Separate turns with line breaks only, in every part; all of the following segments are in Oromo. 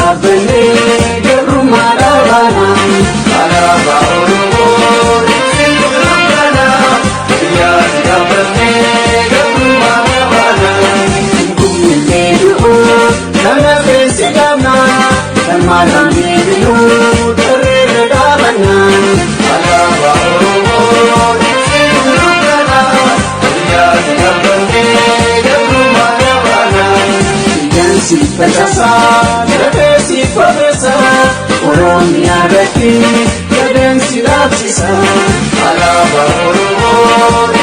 Bene garumara bana alaba oromo isilukana ya bene garumara bana kummedu kana besigama tamala medu tereda bana alaba oromo isilukana ya bene garumara bana yansi pachasa Fabesa, Oromia Beki, Cadensi Lapsisa, Alaba Oromo,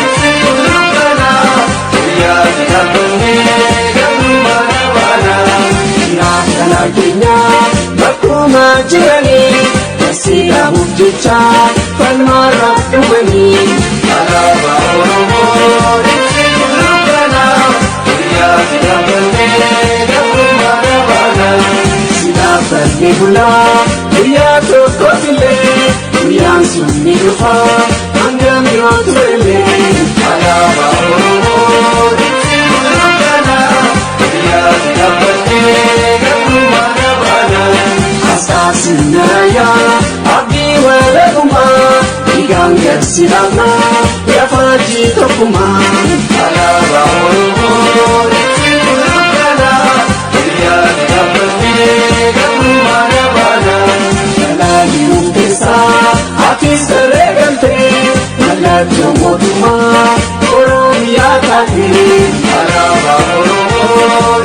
Isilukana, Yadabane, Garumanabana, Nakana Kenya, Bakuma Jirani, Nasila Mujicha, Palmara Dubani, Alaba Oromo, Isilukana, Yadabane, Garumanabana, Nibula, we are to Kotile, we are soon Nilufa, and then you are to Ele, Alaba Oromo, Isilukana, we are the Abate, Garumanabana, Asasinaya, Abdi Walaguma, Igangar Silama, Yafaji Tokuma, Alaba Oromo, Isilukana, we are the Abate, Atis elegante, malato moduma, Oromia kati, alaba oromo,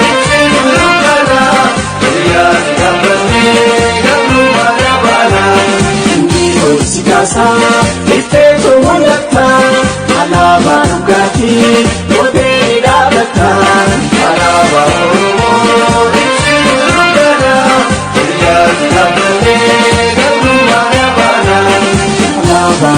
isilukana, yadabane, garumanabana, Ndiho sikasa, ite kumulata, alaba nukati.